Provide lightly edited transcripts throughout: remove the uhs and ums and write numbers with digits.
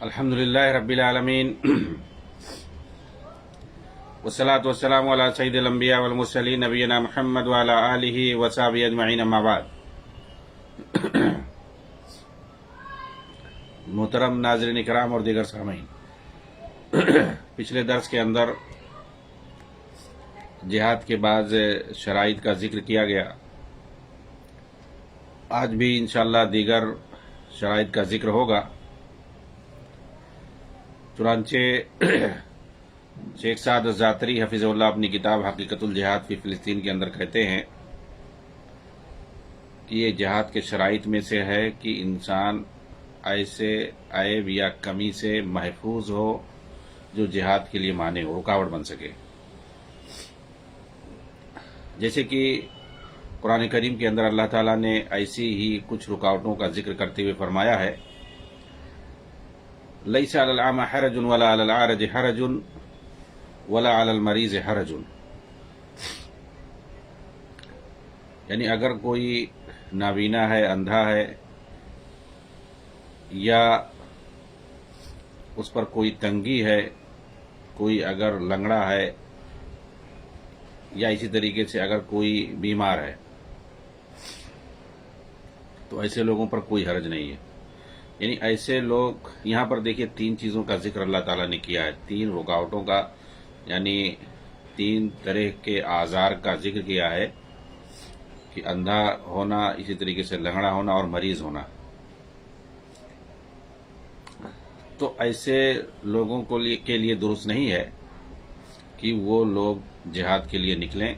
الحمدللہ رب العالمین والصلاة والسلام علی سید الانبیاء والمرسلین نبینا محمد وعلی آلہ وصحبہ اجمعین اما بعد۔ محترم ناظرین کرام اور دیگر سامعین، پچھلے درس کے اندر جہاد کے بعض شرائط کا ذکر کیا گیا۔ آج بھی انشاءاللہ دیگر شرائط کا ذکر ہوگا۔ چنانچہ شیخ سعد الزعتری حفظہ اللہ اپنی کتاب حقیقت الجہاد فی فلسطین کے اندر کہتے ہیں کہ یہ جہاد کے شرائط میں سے ہے کہ انسان ایسے عیب یا کمی سے محفوظ ہو جو جہاد کے لیے مانع ہو، رکاوٹ بن سکے۔ جیسے کہ قرآن کریم کے اندر اللہ تعالیٰ نے ایسی ہی کچھ رکاوٹوں کا ذکر کرتے ہوئے فرمایا ہے، لیس علی الاعمى حرج ولا علی العارج حرج ولا علی المریض حرج، یعنی اگر کوئی نابینا ہے، اندھا ہے، یا اس پر کوئی تنگی ہے، کوئی اگر لنگڑا ہے، یا اسی طریقے سے اگر کوئی بیمار ہے، تو ایسے لوگوں پر کوئی حرج نہیں ہے۔ یعنی ایسے لوگ، یہاں پر دیکھیے تین چیزوں کا ذکر اللہ تعالیٰ نے کیا ہے، تین رکاوٹوں کا، یعنی تین طرح کے آزار کا ذکر کیا ہے کہ اندھا ہونا، اسی طریقے سے لنگڑا ہونا اور مریض ہونا۔ تو ایسے لوگوں کے لیے درست نہیں ہے کہ وہ لوگ جہاد کے لیے نکلیں،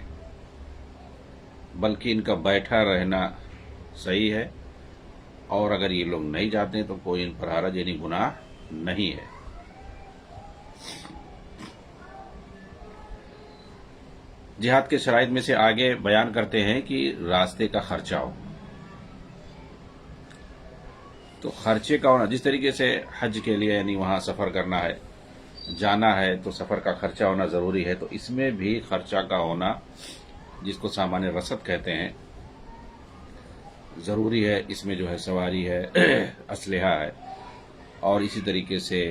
بلکہ ان کا بیٹھا رہنا صحیح ہے، اور اگر یہ لوگ نہیں جاتے تو کوئی ان پر حرج یعنی گناہ نہیں ہے۔ جہاد کے شرائط میں سے آگے بیان کرتے ہیں کہ راستے کا خرچہ ہو۔ تو خرچے کا ہونا، جس طریقے سے حج کے لیے یعنی وہاں سفر کرنا ہے، جانا ہے، تو سفر کا خرچہ ہونا ضروری ہے، تو اس میں بھی خرچہ کا ہونا، جس کو سامان رسد کہتے ہیں، ضروری ہے۔ اس میں جو ہے سواری ہے، اسلحہ ہے، اور اسی طریقے سے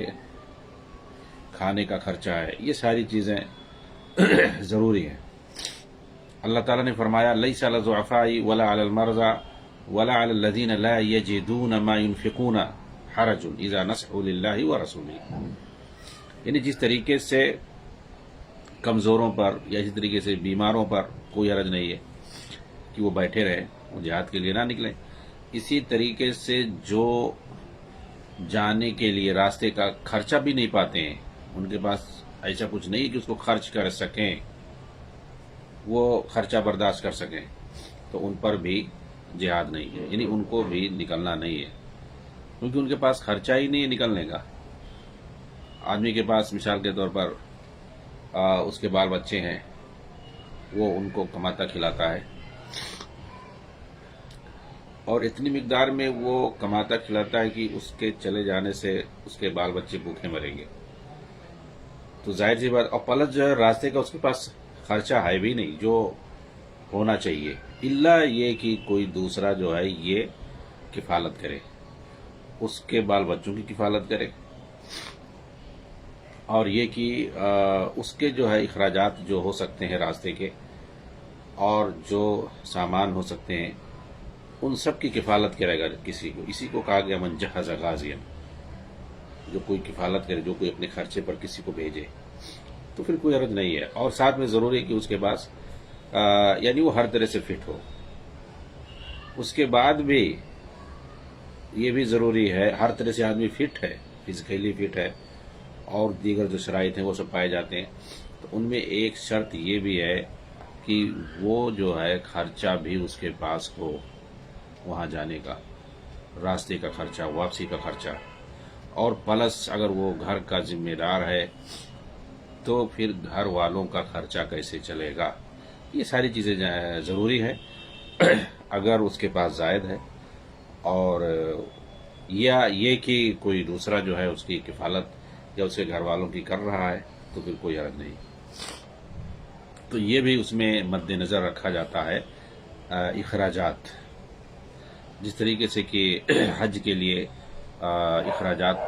کھانے کا خرچہ ہے، یہ ساری چیزیں ضروری ہیں۔ اللہ تعالیٰ نے فرمایا لیس علی الضعفاء ولا علی المرضى ولا علی الذین لا یجدون ما ينفقون حرج اذا نصحوا للہ ورسولہ، یعنی جس طریقے سے کمزوروں پر یا اسی طریقے سے بیماروں پر کوئی حرج نہیں ہے کہ وہ بیٹھے رہیں، وہ جہاد کے لیے نہ نکلیں، اسی طریقے سے جو جانے کے لیے راستے کا خرچہ بھی نہیں پاتے ہیں، ان کے پاس ایسا کچھ نہیں کہ اس کو خرچ کر سکیں، وہ خرچہ برداشت کر سکیں، تو ان پر بھی جہاد نہیں ہے، یعنی ان کو بھی نکلنا نہیں ہے، کیونکہ ان کے پاس خرچہ ہی نہیں ہے نکلنے کا۔ آدمی کے پاس مثال کے طور پر اس کے بال بچے ہیں، وہ ان کو کماتا کھلاتا ہے، اور اتنی مقدار میں وہ کماتا کھلاتا ہے کہ اس کے چلے جانے سے اس کے بال بچے بھوکے مریں گے، تو ظاہر سی بات، اور پلس جو ہے راستے کا اس کے پاس خرچہ ہے بھی نہیں جو ہونا چاہیے، الا یہ کہ کوئی دوسرا جو ہے یہ کفالت کرے، اس کے بال بچوں کی کفالت کرے، اور یہ کہ اس کے جو ہے اخراجات جو ہو سکتے ہیں راستے کے، اور جو سامان ہو سکتے ہیں، ان سب کی کفالت کرے گا کسی کو۔ اسی کو کہا گیا من جہز غازیا، جو کوئی کفالت کرے، جو کوئی اپنے خرچے پر کسی کو بھیجے، تو پھر کوئی حرج نہیں ہے۔ اور ساتھ میں ضروری ہے کہ اس کے پاس یعنی وہ ہر طرح سے فٹ ہو۔ اس کے بعد بھی یہ بھی ضروری ہے، ہر طرح سے آدمی فٹ ہے، فزیکلی فٹ ہے، اور دیگر جو شرائط ہیں وہ سب پائے جاتے ہیں، تو ان میں ایک شرط یہ بھی ہے کہ وہ جو ہے خرچہ بھی اس کے پاس ہو، وہاں جانے کا، راستے کا خرچہ، واپسی کا خرچہ، اور پلس اگر وہ گھر کا ذمہ دار ہے تو پھر گھر والوں کا خرچہ کیسے چلے گا، یہ ساری چیزیں ضروری ہیں۔ اگر اس کے پاس زائد ہے، اور یا یہ کہ کوئی دوسرا جو ہے اس کی کفالت یا اس کے گھر والوں کی کر رہا ہے، تو پھر کوئی حرج نہیں۔ تو یہ بھی اس میں مد نظر رکھا جاتا ہے اخراجات، جس طریقے سے کہ حج کے لیے اخراجات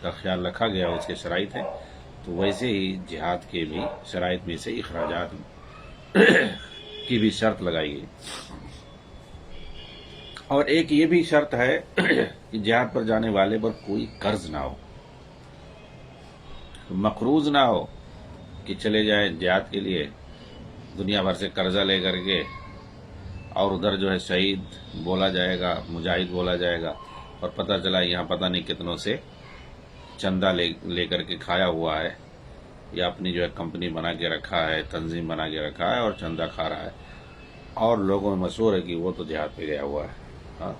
کا خیال رکھا گیا اس کے شرائط ہیں، تو ویسے ہی جہاد کے بھی شرائط میں سے اخراجات کی بھی شرط لگائی گئی۔ اور ایک یہ بھی شرط ہے کہ جہاد پر جانے والے پر کوئی قرض نہ ہو، مقروض نہ ہو کہ چلے جائیں جہاد کے لیے دنیا بھر سے قرضہ لے کر کے، اور ادھر جو ہے شہید بولا جائے گا، مجاہد بولا جائے گا، اور پتہ چلا یہاں پتہ نہیں کتنوں سے چندہ لے کر کے کھایا ہوا ہے، یا اپنی جو ہے کمپنی بنا کے رکھا ہے، تنظیم بنا کے رکھا ہے اور چندہ کھا رہا ہے، اور لوگوں میں مشہور ہے کہ وہ تو جہاد پہ گیا ہوا ہے۔ ہاں،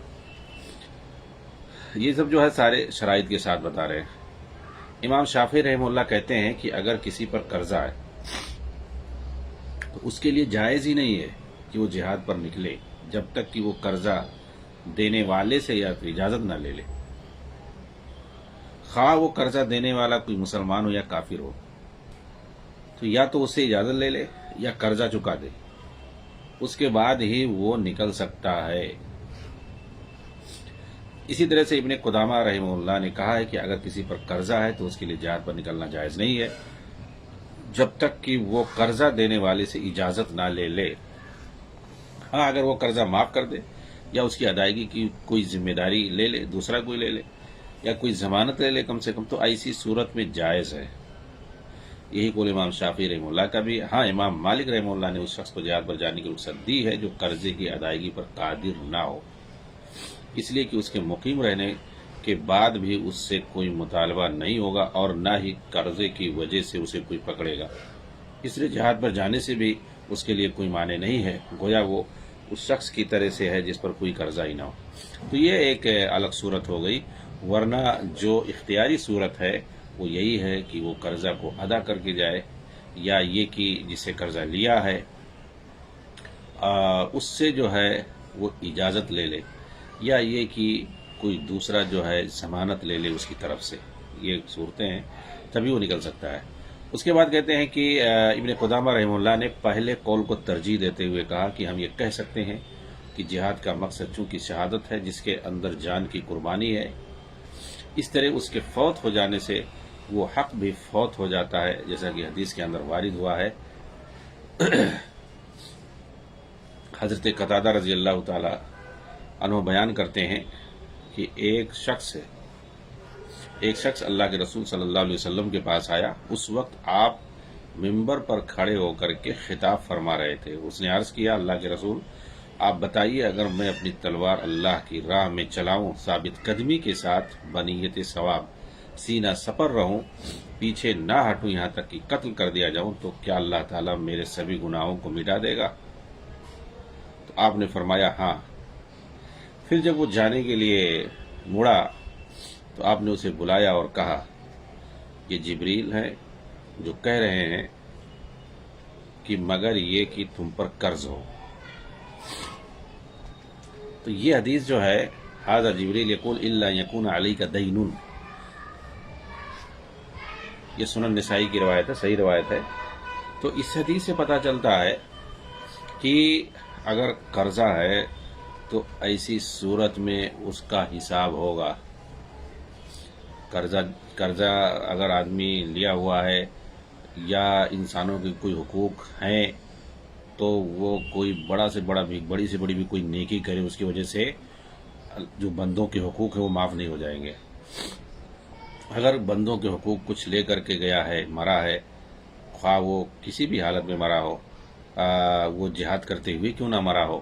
یہ سب جو ہے سارے شرائط کے ساتھ بتا رہے ہیں۔ امام شافعی رحمہ اللہ کہتے ہیں کہ اگر کسی پر قرضہ ہے تو اس کے لیے جائز ہی نہیں ہے کہ وہ جہاد پر نکلے جب تک کہ وہ قرضہ دینے والے سے یا تو اجازت نہ لے لے، خواہ وہ قرضہ دینے والا کوئی مسلمان ہو یا کافر ہو، تو یا تو اس سے اجازت لے لے یا قرضہ چکا دے، اس کے بعد ہی وہ نکل سکتا ہے۔ اسی طرح سے ابن قدامہ رحمہ اللہ نے کہا ہے کہ اگر کسی پر قرضہ ہے تو اس کے لیے جہاد پر نکلنا جائز نہیں ہے جب تک کہ وہ قرضہ دینے والے سے اجازت نہ لے لے۔ ہاں، اگر وہ قرضہ معاف کر دے یا اس کی ادائیگی کی کوئی ذمہ داری لے لے، دوسرا کوئی لے لے، یا کوئی ضمانت لے لے کم سے کم، تو ایسی صورت میں جائز ہے۔ یہی قول امام شافعی رحمہ اللہ کا بھی۔ ہاں، امام مالک رحمہ اللہ نے اس شخص کو جہاد پر جانے کی رخصت دی ہے جو قرضے کی ادائیگی پر قادر نہ ہو، اس لیے کہ اس کے مقیم رہنے کے بعد بھی اس سے کوئی مطالبہ نہیں ہوگا اور نہ ہی قرضے کی وجہ سے اسے کوئی پکڑے گا، اس لیے جہاد پر جانے سے بھی اس کے لیے کوئی معنی نہیں ہے، گویا وہ اس شخص کی طرح سے ہے جس پر کوئی قرضہ ہی نہ ہو۔ تو یہ ایک الگ صورت ہو گئی، ورنہ جو اختیاری صورت ہے وہ یہی ہے کہ وہ قرضہ کو ادا کر کے جائے، یا یہ کہ جس سے قرضہ لیا ہے اس سے جو ہے وہ اجازت لے لے، یا یہ کہ کوئی دوسرا جو ہے ضمانت لے لے اس کی طرف سے۔ یہ صورتیں ہیں، تبھی وہ نکل سکتا ہے۔ اس کے بعد کہتے ہیں کہ ابن قدامہ رحمہ اللہ نے پہلے قول کو ترجیح دیتے ہوئے کہا کہ ہم یہ کہہ سکتے ہیں کہ جہاد کا مقصد چونکہ شہادت ہے جس کے اندر جان کی قربانی ہے، اس طرح اس کے فوت ہو جانے سے وہ حق بھی فوت ہو جاتا ہے، جیسا کہ حدیث کے اندر وارد ہوا ہے۔ حضرت قتادہ رضی اللہ تعالی عنہ بیان کرتے ہیں کہ ایک شخص اللہ کے رسول صلی اللہ علیہ وسلم کے پاس آیا، اس وقت آپ ممبر پر کھڑے ہو کر کے خطاب فرما رہے تھے۔ اس نے عرض کیا، اللہ کے رسول آپ بتائیے اگر میں اپنی تلوار اللہ کی راہ میں چلاؤں، ثابت قدمی کے ساتھ بنیت ثواب، سینہ سپر رہوں، پیچھے نہ ہٹوں یہاں تک کہ قتل کر دیا جاؤں، تو کیا اللہ تعالیٰ میرے سبھی گناہوں کو مٹا دے گا؟ تو آپ نے فرمایا ہاں۔ پھر جب وہ جانے کے لیے مڑا تو آپ نے اسے بلایا اور کہا، یہ جبریل ہیں جو کہہ رہے ہیں کہ مگر یہ کہ تم پر قرض ہو۔ تو یہ حدیث جو ہے، ھذا جبریل یقول الا یکون علیک دین، یہ سنن نسائی کی روایت ہے، صحیح روایت ہے۔ تو اس حدیث سے پتہ چلتا ہے کہ اگر قرضہ ہے تو ایسی صورت میں اس کا حساب ہوگا۔ قرضہ اگر آدمی لیا ہوا ہے یا انسانوں کے کوئی حقوق ہیں تو وہ کوئی بڑی سے بڑی بھی کوئی نیکی کرے، اس کی وجہ سے جو بندوں کے حقوق ہیں وہ معاف نہیں ہو جائیں گے۔ اگر بندوں کے حقوق کچھ لے کر کے گیا ہے، مرا ہے، خواہ وہ کسی بھی حالت میں مرا ہو، وہ جہاد کرتے ہوئے کیوں نہ مرا ہو،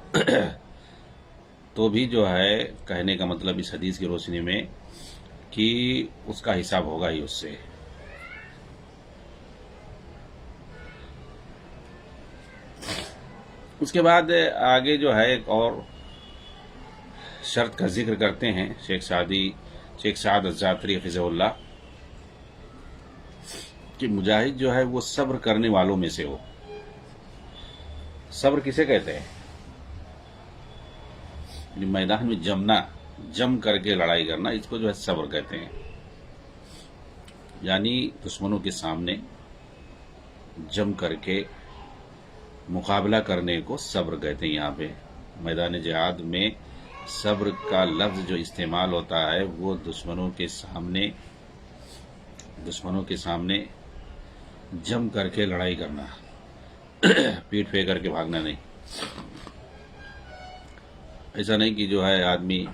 تو بھی جو ہے کہنے کا مطلب اس حدیث کی روشنی میں کہ اس کا حساب ہوگا ہی اس سے۔ اس کے بعد آگے جو ہے ایک اور شرط کا ذکر کرتے ہیں شیخ سعد الزاتری حفظہ اللہ، کہ مجاہد جو ہے وہ صبر کرنے والوں میں سے ہو۔ صبر کسے کہتے ہیں؟ میدان میں جم کر کے لڑائی کرنا، اس کو جو ہے صبر کہتے ہیں۔ یعنی دشمنوں کے سامنے جم کر کے مقابلہ کرنے کو صبر کہتے ہیں۔ یہاں پہ میدان جہاد میں صبر کا لفظ جو استعمال ہوتا ہے وہ دشمنوں کے سامنے دشمنوں کے سامنے جم کر کے لڑائی کرنا، پیٹ پھیر کر کے بھاگنا نہیں۔ ایسا نہیں کہ جو ہے آدمی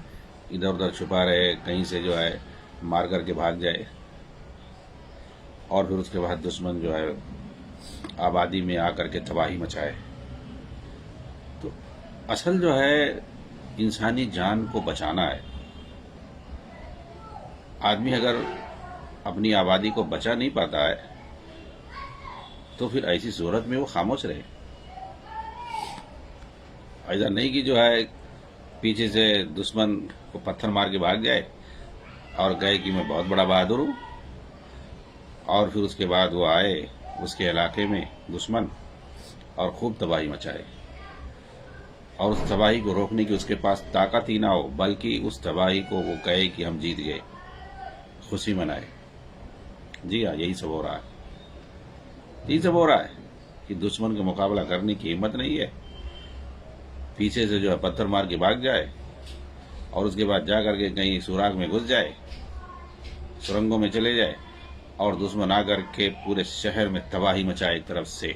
ادھر ادھر چھپا رہے، کہیں سے جو ہے مار کر کے بھاگ جائے اور پھر اس کے بعد دشمن جو ہے آبادی میں آ کر کے تباہی مچائے۔ تو اصل جو ہے انسانی جان کو بچانا ہے۔ آدمی اگر اپنی آبادی کو بچا نہیں پاتا ہے تو پھر ایسی صورت میں وہ خاموش رہے۔ ایسا نہیں کہ جو ہے پیچھے سے دشمن کو پتھر مار کے بھاگ جائے اور کہے کہ میں بہت بڑا بہادر ہوں، اور پھر اس کے بعد وہ آئے اس کے علاقے میں دشمن اور خوب تباہی مچائے، اور اس تباہی کو روکنے کی اس کے پاس طاقت ہی نہ ہو، بلکہ اس تباہی کو وہ کہے کہ ہم جیت گئے، خوشی منائے۔ جی ہاں، یہی سب ہو رہا ہے۔ یہی سب ہو رہا ہے کہ دشمن کا مقابلہ کرنے کی ہمت نہیں ہے، پیچھے سے جو ہے پتھر مار کے بھاگ جائے اور اس کے بعد جا کر کے کہیں سوراخ میں گھس جائے، سرنگوں میں چلے جائے، اور دشمن آ کر کے پورے شہر میں تباہی مچائے ایک طرف سے۔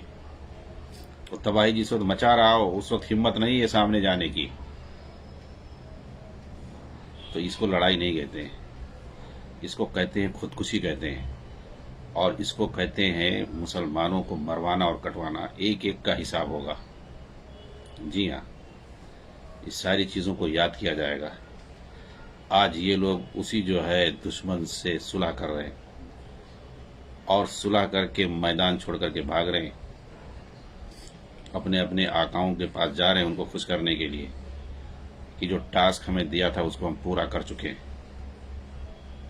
تو تباہی جس وقت مچا رہا ہو اس وقت ہمت نہیں ہے سامنے جانے کی، تو اس کو لڑائی نہیں کہتے ہیں، اس کو کہتے ہیں خودکشی کہتے ہیں، اور اس کو کہتے ہیں مسلمانوں کو مروانا اور کٹوانا، ایک ایک کا حساب ہوگا۔ جی ہاں، اس ساری چیزوں کو یاد کیا جائے گا۔ آج یہ لوگ اسی جو ہے دشمن سے صلح کر رہے ہیں اور صلح کر کے میدان چھوڑ کر کے بھاگ رہے ہیں، اپنے اپنے آقاؤں کے پاس جا رہے ہیں ان کو خوش کرنے کے لیے کہ جو ٹاسک ہمیں دیا تھا اس کو ہم پورا کر چکے ہیں۔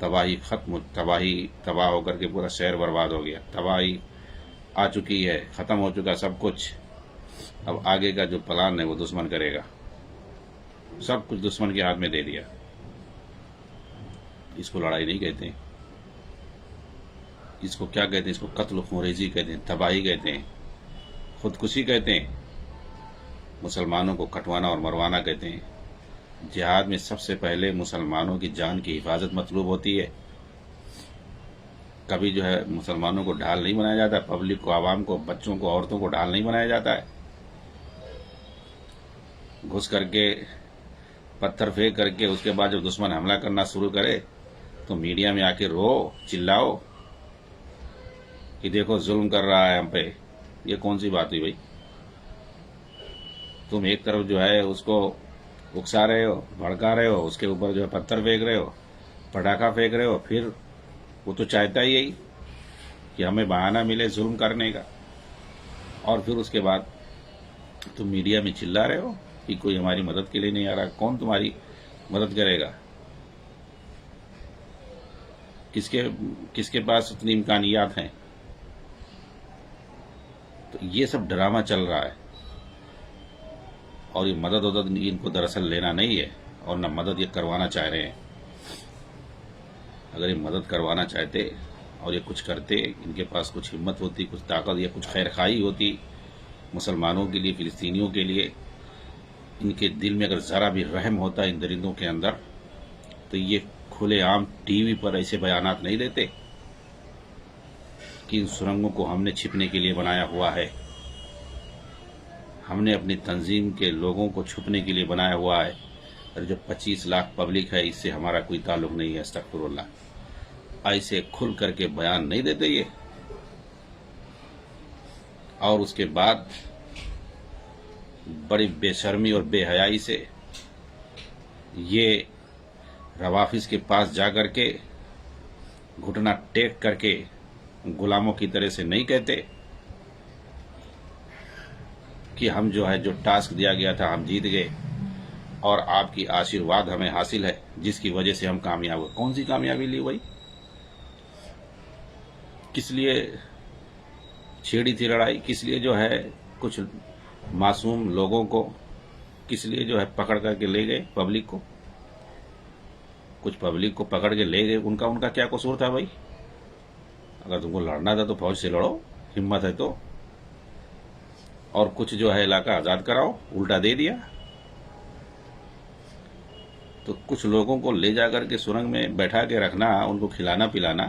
تباہی ختم، تباہ ہو کر کے پورا شہر برباد ہو گیا، تباہی آ چکی ہے، ختم ہو چکا سب کچھ۔ اب آگے کا جو پلان ہے وہ دشمن کرے گا، سب کچھ دشمن کے ہاتھ میں دے دیا۔ اس کو لڑائی نہیں کہتے ہیں، اس کو کیا کہتے ہیں؟ اس کو قتل و خونریزی کہتے ہیں، تباہی کہتے ہیں، خودکشی کہتے ہیں، مسلمانوں کو کٹوانا اور مروانا کہتے ہیں۔ جہاد میں سب سے پہلے مسلمانوں کی جان کی حفاظت مطلوب ہوتی ہے۔ کبھی جو ہے مسلمانوں کو ڈھال نہیں بنایا جاتا، پبلک کو، عوام کو، بچوں کو، عورتوں کو ڈھال نہیں بنایا جاتا ہے۔ گھس کر کے پتھر پھینک کر کے اس کے بعد جب دشمن حملہ کرنا شروع کرے تو میڈیا میں آ کے رو، چلاؤ کہ دیکھو ظلم کر رہا ہے ہم پہ۔ یہ کون سی بات ہوئی بھائی؟ تم ایک طرف جو ہے اس کو اکسا رہے ہو، بھڑکا رہے ہو، اس کے اوپر جو ہے پتھر پھینک رہے ہو، پٹاخہ پھینک رہے ہو، پھر وہ تو چاہتا ہی یہی کہ ہمیں بہانہ ملے ظلم کرنے کا، اور پھر اس کے بعد تم میڈیا میں چلا رہے ہو کہ کوئی ہماری مدد کے لیے نہیں آ رہا۔ کون تمہاری مدد کرے گا؟ کس کے پاس اتنی امکانیات ہیں؟ تو یہ سب ڈرامہ چل رہا ہے، اور یہ مدد ان کو دراصل لینا نہیں ہے، اور نہ مدد یہ کروانا چاہ رہے ہیں۔ اگر یہ مدد کروانا چاہتے اور یہ کچھ کرتے، ان کے پاس کچھ ہمت ہوتی، کچھ طاقت یا کچھ خیر خواہی ہوتی مسلمانوں کے لیے، فلسطینیوں کے لیے، ان کے دل میں اگر ذرا بھی رحم ہوتا ان درندوں کے اندر، تو یہ کھلے عام ٹی وی پر ایسے بیانات نہیں دیتے کہ ان سرنگوں کو ہم نے چھپنے کے لیے بنایا ہوا ہے، ہم نے اپنی تنظیم کے لوگوں کو چھپنے کے لیے بنایا ہوا ہے، اور جو 25 لاکھ پبلک ہے اس سے ہمارا کوئی تعلق نہیں ہے۔ استغفر اللہ، ایسے کھل کر کے بیان نہیں دیتے یہ، اور اس کے بعد بڑی بے شرمی اور بے حیائی سے یہ روافظ کے پاس جا کر کے گھٹنا ٹیک کر کے غلاموں کی طرح سے نہیں کہتے کہ ہم جو ہے جو ٹاسک دیا گیا تھا ہم جیت گئے، اور آپ کی آشیرواد ہمیں حاصل ہے جس کی وجہ سے ہم کامیاب ہوئے۔ کون سی کامیابی لی بھائی؟ کس لیے چھیڑی تھی لڑائی؟ کس لیے جو ہے کچھ معصوم لوگوں کو کس لیے جو ہے پکڑ کر کے لے گئے؟ پبلک کو، کچھ پبلک کو پکڑ کے لے گئے، ان کا کیا قصور تھا بھائی؟ اگر تم کو لڑنا تھا تو فوج سے لڑو، ہمت ہے تو، اور کچھ جو ہے علاقہ آزاد کراؤ، الٹا دے دیا۔ تو کچھ لوگوں کو لے جا کر کے سرنگ میں بیٹھا کے رکھنا، ان کو کھلانا پلانا،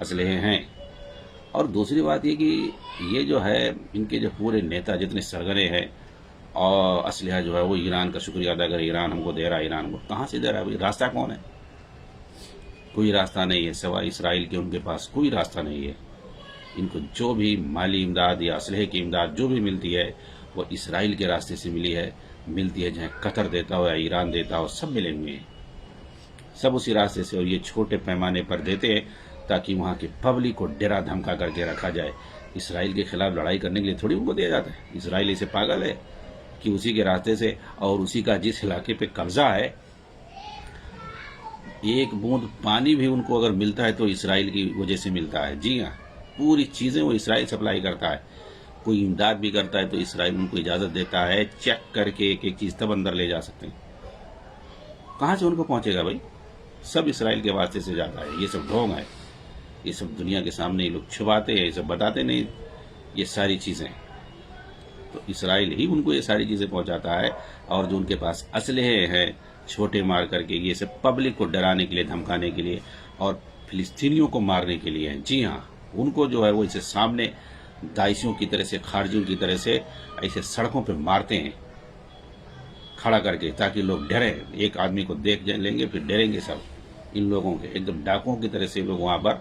اسلحے ہیں. اور دوسری بات یہ کہ یہ جو ہے ان کے جو پورے نیتا جتنے سرگرے ہیں اور اسلحہ جو ہے وہ ایران کا شکریہ ادا کرے، ایران ہم کو دے رہا ہے. ایران کو کہاں سے دے رہا ہے بھائی؟ راستہ کون ہے؟ کوئی راستہ نہیں ہے سوائے اسرائیل کے. ان کے پاس کوئی راستہ نہیں ہے. ان کو جو بھی مالی امداد یا اسلحے کی امداد جو بھی ملتی ہے وہ اسرائیل کے راستے سے ملتی ہے. جہاں قطر دیتا ہو یا ایران دیتا ہو سب ملے ہوئے ہیں، سب اسی راستے سے. اور یہ چھوٹے پیمانے پر دیتے ہیں تاکہ وہاں کے پبلک کو ڈرا دھمکا کر کے رکھا جائے. اسرائیل کے خلاف لڑائی کرنے کے لیے تھوڑی ان کو دیا جاتا ہے. اسرائیل اسے پاگل ہے کہ اسی کے راستے سے اور اسی کا جس علاقے پہ قبضہ ہے، ایک بوند پانی بھی ان کو اگر ملتا ہے تو اسرائیل کی وجہ سے ملتا ہے. جی ہاں، پوری چیزیں وہ اسرائیل سپلائی کرتا ہے. کوئی امداد بھی کرتا ہے تو اسرائیل ان کو اجازت دیتا ہے چیک کر کے ایک ایک چیز تب اندر لے جا سکتے ہیں. کہاں سے ان کو پہنچے گا بھائی؟ سب اسرائیل کے واسطے سے جاتا ہے. یہ سب ڈھونگ ہے، یہ سب دنیا کے سامنے یہ لوگ چھپاتے ہیں، یہ سب بتاتے نہیں یہ ساری چیزیں. تو اسرائیل ہی ان کو یہ ساری چیزیں پہنچاتا ہے. اور جو ان کے پاس اسلحے ہیں چھوٹے مار کر کے، یہ سب پبلک کو ڈرانے کے لیے، دھمکانے کے لیے اور فلسطینیوں کو مارنے کے لیے ہیں. جی ہاں، ان کو جو ہے وہ اسے سامنے داعشیوں کی طرح سے، خارجیوں کی طرح سے ایسے سڑکوں پہ مارتے ہیں کھڑا کر کے تاکہ لوگ ڈریں. ایک آدمی کو دیکھ لیں گے پھر ڈریں گے سب. ان لوگوں کے ایک دم ڈاکوؤں کی طرح سے لوگ وہاں پر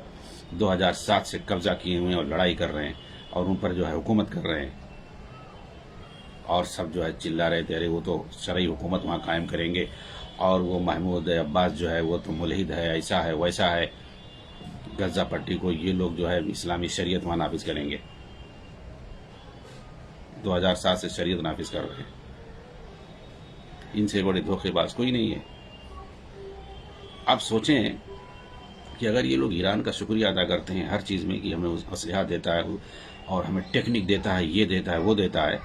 2007 سے قبضہ کیے ہوئے ہیں اور لڑائی کر رہے ہیں اور ان پر جو ہے حکومت کر رہے ہیں. اور سب جو ہے چلا رہے تھے وہ تو شرعی حکومت وہاں قائم کریں گے اور وہ محمود عباس جو ہے وہ تو ملحد ہے، ایسا ہے ویسا ہے. غزہ پٹی کو یہ لوگ جو ہے اسلامی شریعت وہاں نافذ کریں گے. 2007 سے شریعت نافذ کر رہے ہیں. ان سے بڑے دھوکے باز کوئی نہیں ہے. آپ سوچیں کہ اگر یہ لوگ ایران کا شکریہ ادا کرتے ہیں ہر چیز میں کہ ہمیں اسلحہ دیتا ہے اور ہمیں ٹیکنیک دیتا ہے، یہ دیتا ہے وہ دیتا ہے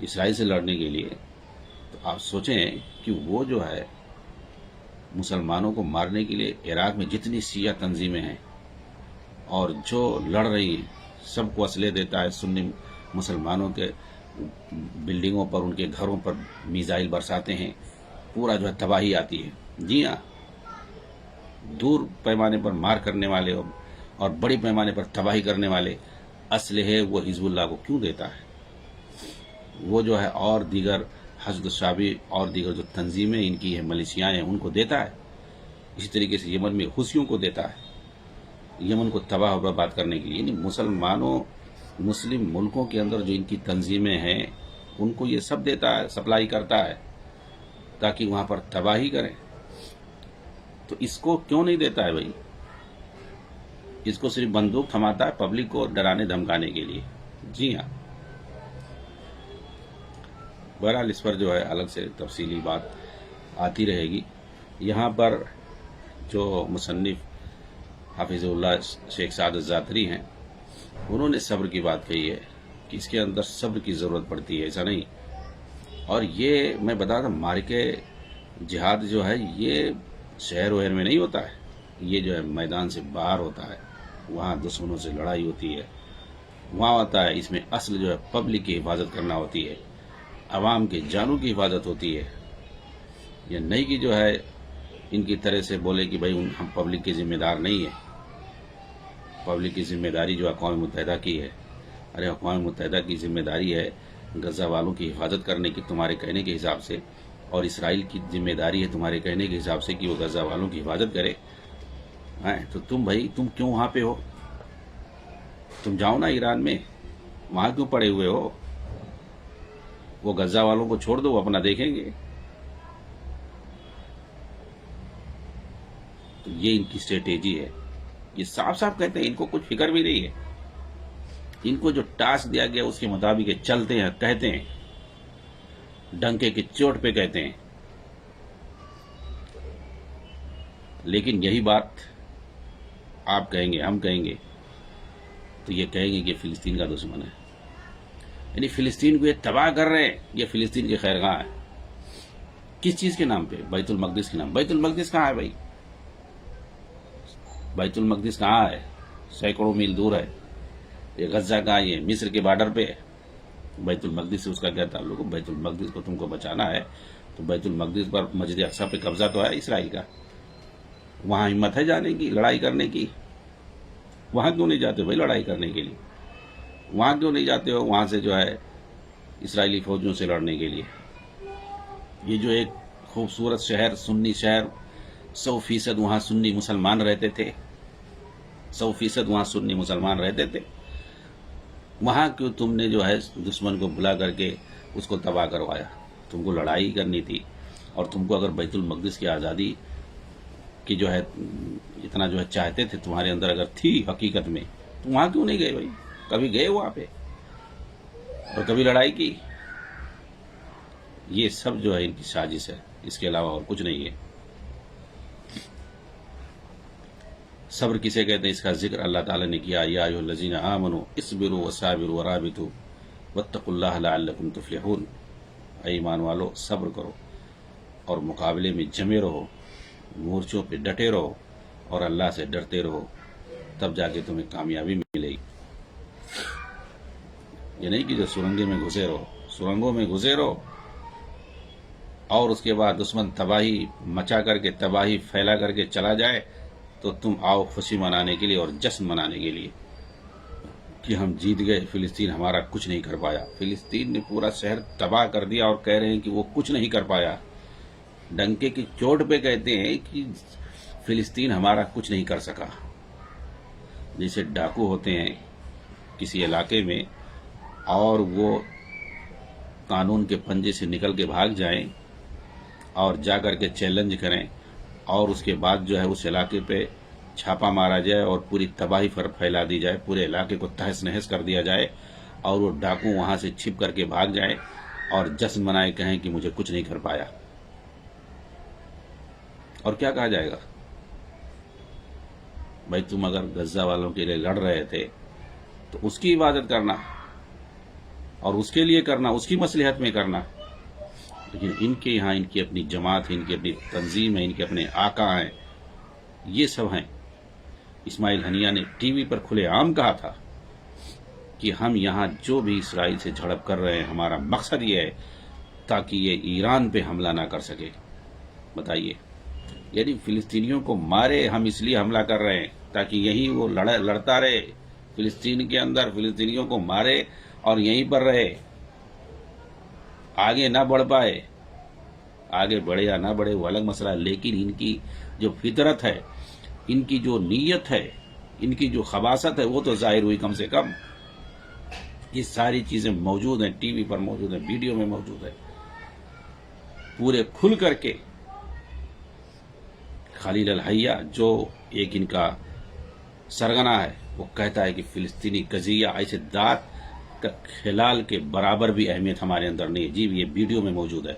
اسرائیل سے لڑنے کے لیے، تو آپ سوچیں کہ وہ جو ہے مسلمانوں کو مارنے کے لیے عراق میں جتنی شیعہ تنظیمیں ہیں اور جو لڑ رہی ہیں سب کو اسلحے دیتا ہے. سنی مسلمانوں کے بلڈنگوں پر، ان کے گھروں پر میزائل برساتے ہیں، پورا جو ہے تباہی آتی ہے. جی ہاں، دور پیمانے پر مار کرنے والے اور بڑی پیمانے پر تباہی کرنے والے اسلحے وہ حزب اللہ کو کیوں دیتا ہے؟ وہ جو ہے اور دیگر حشد الشعبی اور دیگر جو تنظیمیں ان کی ہیں، ملیشیاں ہیں، ان کو دیتا ہے. اسی طریقے سے یمن میں حوثیوں کو دیتا ہے یمن کو تباہ و برباد کرنے کے لیے. یعنی مسلم ملکوں کے اندر جو ان کی تنظیمیں ہیں ان کو یہ سب دیتا ہے، سپلائی کرتا ہے تاکہ وہاں پر تباہی کریں. تو اس کو کیوں نہیں دیتا ہے بھائی؟ اس کو صرف بندوق تھماتا ہے پبلک کو ڈرانے دھمکانے کے لیے. جی ہاں، بہرحال اس پر جو ہے الگ سے تفصیلی بات آتی رہے گی. یہاں پر جو مصنف حافظ اللہ شیخ سعادت زاتری ہیں انہوں نے صبر کی بات کہی ہے کہ اس کے اندر صبر کی ضرورت پڑتی ہے، ایسا نہیں. اور یہ میں بتا دوں مارکے جہاد جو ہے یہ شہر وہر میں نہیں ہوتا ہے، یہ جو ہے میدان سے باہر ہوتا ہے، وہاں دشمنوں سے لڑائی ہوتی ہے، وہاں ہوتا ہے. اس میں اصل جو ہے پبلک کی حفاظت کرنا ہوتی ہے، عوام کے جانوں کی حفاظت ہوتی ہے. یہ نہیں کہ جو ہے ان کی طرح سے بولے کہ بھائی ہم پبلک کے ذمہ دار نہیں ہیں. پبلک کی ذمہ داری جو اقوام متحدہ کی ہے. ارے اقوام متحدہ کی ذمہ داری ہے غزہ والوں کی حفاظت کرنے کی تمہارے کہنے کے حساب سے، اور اسرائیل کی ذمہ داری ہے تمہارے کہنے کے حساب سے کہ وہ غزہ والوں کی حفاظت کرے. تو تم کیوں وہاں پہ ہو؟ تم جاؤ نا ایران میں، وہاں کیوں پڑے ہوئے ہو؟ وہ غزہ والوں کو چھوڑ دو، وہ اپنا دیکھیں گے. تو یہ ان کی اسٹریٹجی ہے. یہ صاف صاف کہتے ہیں، ان کو کچھ فکر بھی نہیں ہے. ان کو جو ٹاسک دیا گیا اس کے مطابق یہ چلتے ہیں، کہتے ہیں، ڈنکے کی چوٹ پہ کہتے ہیں. لیکن یہی بات آپ کہیں گے، ہم کہیں گے تو یہ کہیں گے کہ فلسطین کا دشمن ہے. یعنی فلسطین کو یہ تباہ کر رہے ہیں، یہ فلسطین کی خیرخواہ ہے. کس چیز کے نام پہ؟ بیت المقدس کے نام. بیت المقدس کہاں ہے بھائی؟ بیت المقدس کہاں ہے؟ سینکڑوں میل دور ہے. یہ غزہ کہاں؟ یہ مصر کے بارڈر پہ ہے. بیت المقدس سے اس کا کیا تعلق ہے؟ بیت المقدس کو تم کو بچانا ہے تو بیت المقدس پر، مسجد اقصی پہ قبضہ تو ہے اسرائیل کا. وہاں ہمت ہے جانے کی، لڑائی کرنے کی؟ وہاں کیوں نہیں جاتے بھائی لڑائی کرنے کے لیے؟ وہاں کیوں نہیں جاتے ہو وہاں سے جو ہے اسرائیلی فوجوں سے لڑنے کے لیے؟ یہ جو ایک خوبصورت شہر، سنی شہر، 100% وہاں سنی مسلمان رہتے تھے، 100% وہاں سنی مسلمان رہتے تھے، وہاں کیوں تم نے جو ہے دشمن کو بلا کر کے اس کو تباہ کروایا؟ تم کو لڑائی کرنی تھی، اور تم کو اگر بیت المقدس کی آزادی کی جو ہے اتنا جو ہے چاہتے تھے، تمہارے اندر اگر تھی حقیقت میں، تو وہاں کیوں نہیں گئے بھائی؟ کبھی گئے وہاں پہ اور کبھی لڑائی کی؟ یہ سب جو ہے ان کی سازش ہے، اس کے علاوہ اور کچھ نہیں ہے۔ صبر کسے کہتے ہیں اس کا ذکر اللہ تعالیٰ نے کیا، یا ایھا الذین آمنوا اصبروا وصابروا ورابطوا واتقوا اللہ لعلکم تفلحون، اے ایمان والو صبر کرو اور مقابلے میں جمے رہو، مورچوں پہ ڈٹے رہو اور اللہ سے ڈرتے رہو، تب جا کے تمہیں کامیابی ملے گی۔ یہ نہیں کہ جو سرنگے میں گھسے رہو، سرنگوں میں گھسے رہو اور اس کے بعد دشمن تباہی مچا کر کے، تباہی پھیلا کر کے چلا جائے تو تم آؤ خوشی منانے کے لیے اور جشن منانے کے لیے کہ ہم جیت گئے، فلسطین ہمارا کچھ نہیں کر پایا۔ فلسطین نے پورا شہر تباہ کر دیا اور کہہ رہے ہیں کہ وہ کچھ نہیں کر پایا، ڈنکے کی چوٹ پہ کہتے ہیں کہ فلسطین ہمارا کچھ نہیں کر سکا۔ جیسے ڈاکو ہوتے ہیں کسی علاقے میں اور وہ قانون کے پنجے سے نکل کے بھاگ جائیں اور جا کر کے چیلنج کریں، اور اس کے بعد جو ہے اس علاقے پہ چھاپا مارا جائے اور پوری تباہی پھیلا دی جائے، پورے علاقے کو تہس نہس کر دیا جائے، اور وہ ڈاکو وہاں سے چھپ کر کے بھاگ جائیں اور جشن منائے، کہیں کہ مجھے کچھ نہیں کر پایا، اور کیا کہا جائے گا؟ بھائی تم اگر غزہ والوں کے لیے لڑ رہے تھے تو اس کی عبادت کرنا اور اس کے لیے کرنا، اس کی مصلحت میں کرنا، لیکن ان کے یہاں ان کی اپنی جماعت ہے، ان کی اپنی تنظیم ہے، ان کے اپنے آقا ہیں، یہ سب ہیں۔ اسماعیل ہنیہ نے ٹی وی پر کھلے عام کہا تھا کہ ہم یہاں جو بھی اسرائیل سے جھڑپ کر رہے ہیں، ہمارا مقصد یہ ہے تاکہ یہ ایران پہ حملہ نہ کر سکے۔ بتائیے، یعنی فلسطینیوں کو مارے، ہم اس لیے حملہ کر رہے ہیں تاکہ یہیں وہ لڑتا رہے فلسطین کے اندر، فلسطینیوں کو مارے اور یہیں پر رہے، آگے نہ بڑھ پائے۔ آگے بڑھے یا نہ بڑھے وہ الگ مسئلہ ہے، لیکن ان کی جو فطرت ہے، ان کی جو نیت ہے، ان کی جو خباثت ہے، وہ تو ظاہر ہوئی کم سے کم۔ یہ ساری چیزیں موجود ہیں، ٹی وی پر موجود ہیں، ویڈیو میں موجود ہے، پورے کھل کر کے۔ خلیل الحیہ جو ایک ان کا سرگنا ہے، وہ کہتا ہے کہ فلسطینی قضیہ ایسے دانت کا کھلال کے برابر بھی اہمیت ہمارے اندر نہیں ہے۔ جی یہ ویڈیو میں موجود ہے،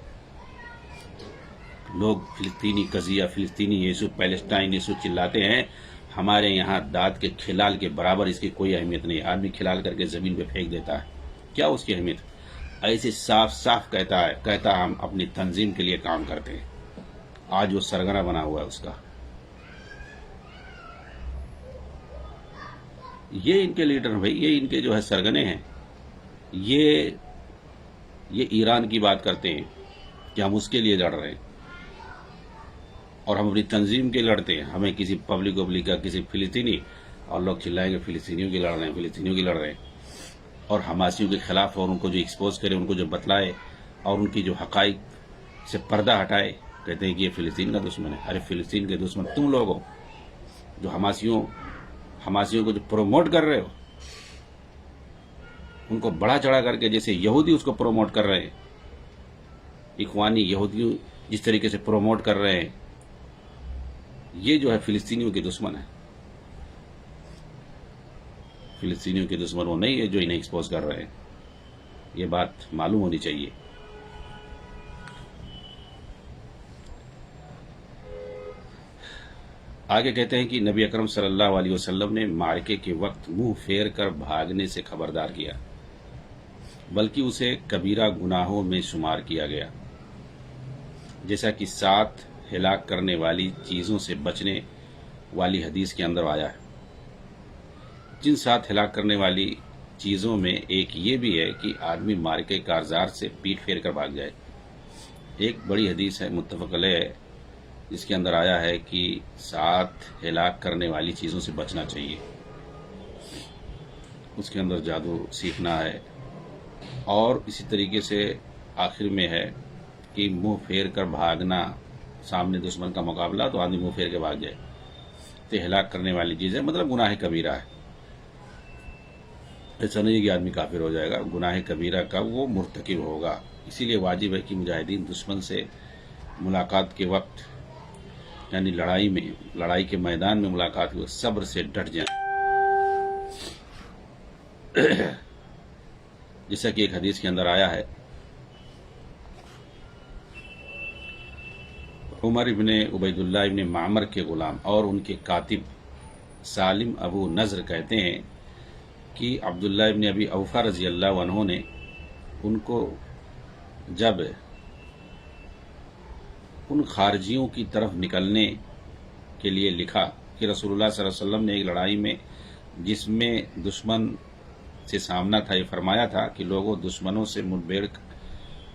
لوگ فلسطینی قضیہ، فلسطینی یسوع، پیلسٹائن یسوع چلاتے ہیں، ہمارے یہاں دانت کے کھلال کے برابر اس کی کوئی اہمیت نہیں ہے۔ آدمی کھلال کر کے زمین پہ پھینک دیتا ہے، کیا اس کی اہمیت؟ ایسے صاف صاف کہتا ہم اپنی تنظیم کے لیے کام کرتے ہیں۔ آج وہ سرگنا بنا ہوا ہے اس کا۔ یہ ان کے لیڈر بھائی، یہ ان کے جو ہے سرگنے ہیں، یہ ایران کی بات کرتے ہیں کہ ہم اس کے لیے لڑ رہے ہیں اور ہم اپنی تنظیم کے لڑتے ہیں، ہمیں کسی پبلک کا کسی فلسطینی، اور لوگ چلائیں گے فلسطینیوں کی لڑ رہے ہیں، فلسطینیوں کی لڑ رہے ہیں، اور حماسیوں کے خلاف، اور ان کو جو ایکسپوز کرے، ان کو جو بتلائے اور ان کی جو حقائق سے پردہ ہٹائے، کہتے ہیں کہ یہ فلسطین کا دشمن ہے۔ ارے فلسطین کے دشمن تم لوگ ہو جو حماسیوں کو جو پروموٹ کر رہے ہو، ان کو بڑا چڑھا کر کے، جیسے یہودی اس کو پروموٹ کر رہے ہیں، اخوانی یہودیوں جس طریقے سے پروموٹ کر رہے ہیں، یہ جو ہے فلسطینیوں کے دشمن ہے۔ فلسطینیوں کے دشمن وہ نہیں ہے جو انہیں ایکسپوز کر رہے ہیں، یہ بات معلوم ہونی چاہیے۔ آگے کہتے ہیں کہ نبی اکرم صلی اللہ علیہ وسلم نے معرکے کے وقت منہ پھیر کر بھاگنے سے خبردار کیا، بلکہ اسے کبیرہ گناہوں میں شمار کیا گیا، جیسا کہ 7 ہلاک کرنے والی چیزوں سے بچنے والی حدیث کے اندر آیا ہے۔ جن 7 ہلاک کرنے والی چیزوں میں ایک یہ بھی ہے کہ آدمی معرکے کارزار سے پیٹ پھیر کر بھاگ جائے۔ ایک بڑی حدیث ہے، متفق علیہ ہے، جس کے اندر آیا ہے کہ 7 ہلاک کرنے والی چیزوں سے بچنا چاہیے۔ اس کے اندر جادو سیکھنا ہے، اور اسی طریقے سے آخر میں ہے کہ منہ پھیر کر بھاگنا، سامنے دشمن کا مقابلہ تو آدمی منہ پھیر کے بھاگ جائے، تو ہلاک کرنے والی چیز ہے، مطلب گناہ کبیرہ ہے۔ ایسا نہیں کہ آدمی کافر ہو جائے گا، گناہ کبیرہ کا وہ مرتکب ہوگا۔ اسی لیے واجب ہے کہ مجاہدین دشمن سے ملاقات کے وقت، یعنی لڑائی کے میدان میں ملاقات کے وقت صبر سے ڈٹ جائیں، جیسا کہ ایک حدیث کے اندر آیا ہے، عمر ابن عبید اللہ ابن معمر کے غلام اور ان کے کاتب سالم ابو نضر کہتے ہیں کہ عبداللہ ابن ابی اوفا رضی اللہ عنہ نے ان کو جب ان خارجیوں کی طرف نکلنے کے لیے لکھا کہ رسول اللہ صلی اللہ علیہ وسلم نے ایک لڑائی میں جس میں دشمن سے سامنا تھا، یہ فرمایا تھا کہ لوگوں دشمنوں سے مٹبھیڑ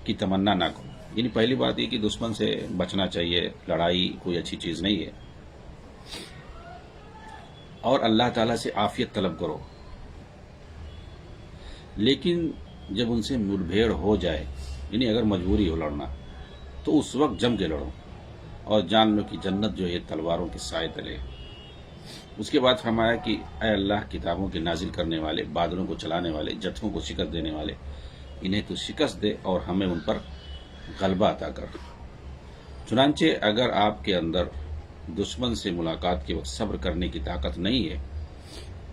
کی تمنا نہ کرو، یعنی پہلی بات یہ کہ دشمن سے بچنا چاہیے، لڑائی کوئی اچھی چیز نہیں ہے، اور اللہ تعالیٰ سے عافیت طلب کرو، لیکن جب ان سے مٹبھیڑ ہو جائے، یعنی اگر مجبوری ہو لڑنا، تو اس وقت جم کے لڑو، اور جان لو کہ جنت جو ہے تلواروں کے سائے تلے۔ اس کے بعد فرمایا کہ اے اللہ، کتابوں کے نازل کرنے والے، بادلوں کو چلانے والے، جتھوں کو شکست دینے والے، انہیں تو شکست دے اور ہمیں ان پر غلبہ عطا کر۔ چنانچہ اگر آپ کے اندر دشمن سے ملاقات کے وقت صبر کرنے کی طاقت نہیں ہے،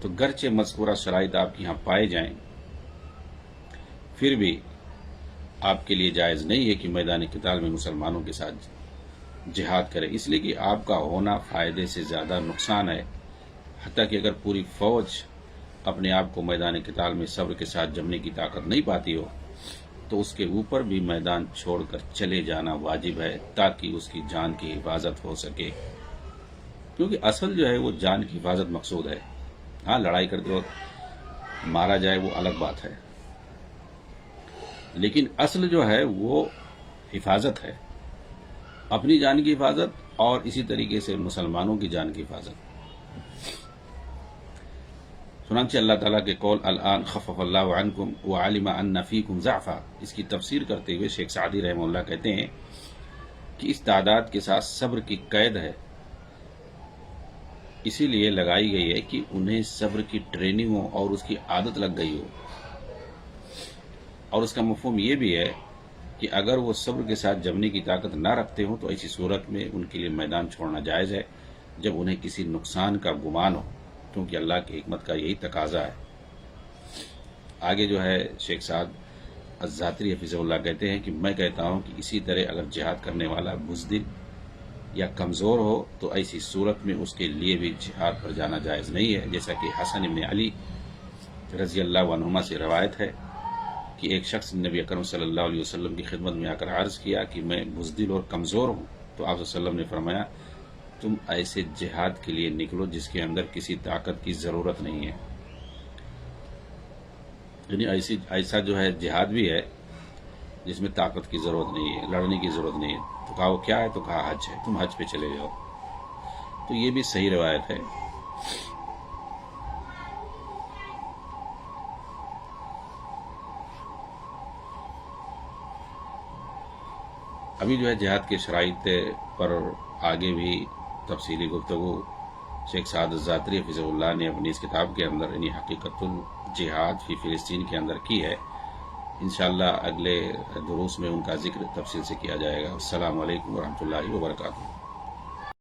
تو گرچہ مذکورہ شرائط آپ کے یہاں پائے جائیں، پھر بھی آپ کے لیے جائز نہیں ہے کہ میدان قتال میں مسلمانوں کے ساتھ جہاد کرے، اس لیے کہ آپ کا ہونا فائدے سے زیادہ نقصان ہے، حتیٰ کہ اگر پوری فوج اپنے آپ کو میدان قتال میں صبر کے ساتھ جمنے کی طاقت نہیں پاتی ہو، تو اس کے اوپر بھی میدان چھوڑ کر چلے جانا واجب ہے، تاکہ اس کی جان کی حفاظت ہو سکے، کیونکہ اصل جو ہے وہ جان کی حفاظت مقصود ہے۔ ہاں، لڑائی کرتے وقت مارا جائے وہ الگ بات ہے، لیکن اصل جو ہے وہ حفاظت ہے، اپنی جان کی حفاظت اور اسی طریقے سے مسلمانوں کی جان کی حفاظت۔ چنانچہ اللہ تعالیٰ کے قول الآن خفف اللہ عنکم وعلم ان فیکم ضعفا، اس کی تفسیر کرتے ہوئے شیخ سعدی رحمہ اللہ کہتے ہیں کہ اس تعداد کے ساتھ صبر کی قید ہے، اسی لیے لگائی گئی ہے کہ انہیں صبر کی ٹریننگ ہو اور اس کی عادت لگ گئی ہو، اور اس کا مفہوم یہ بھی ہے کہ اگر وہ صبر کے ساتھ جمنے کی طاقت نہ رکھتے ہوں تو ایسی صورت میں ان کے لیے میدان چھوڑنا جائز ہے، جب انہیں کسی نقصان کا گمان ہو، کیونکہ اللہ کی حکمت کا یہی تقاضا ہے۔ آگے جو ہے شیخ سعد الزاتری حفظہ اللہ کہتے ہیں کہ میں کہتا ہوں کہ اسی طرح اگر جہاد کرنے والا بزدل یا کمزور ہو تو ایسی صورت میں اس کے لیے بھی جہاد پر جانا جائز نہیں ہے، جیسا کہ حسن ابن علی رضی اللہ عنہما سے روایت ہے کہ ایک شخص نبی اکرم صلی اللہ علیہ وسلم کی خدمت میں آ کر عرض کیا کہ میں بزدل اور کمزور ہوں، تو آپ صلی اللہ علیہ وسلم نے فرمایا تم ایسے جہاد کے لیے نکلو جس کے اندر کسی طاقت کی ضرورت نہیں ہے، یعنی ایسا جو ہے جہاد بھی ہے جس میں طاقت کی ضرورت نہیں ہے، لڑنے کی ضرورت نہیں ہے۔ تو کہا وہ کیا ہے؟ تو کہا حج ہے، تم حج پہ چلے جاؤ۔ تو یہ بھی صحیح روایت ہے۔ ابھی جو ہے جہاد کے شرائط پر آگے بھی تفصیلی گفتگو شیخ سعد الزاتری حفظہ اللہ نے اپنی اس کتاب کے اندر، یعنی حقیقت الجہاد فی فلسطین کے اندر کی ہے۔ انشاءاللہ اگلے دروس میں ان کا ذکر تفصیل سے کیا جائے گا۔ السلام علیکم ورحمۃ اللہ وبرکاتہ۔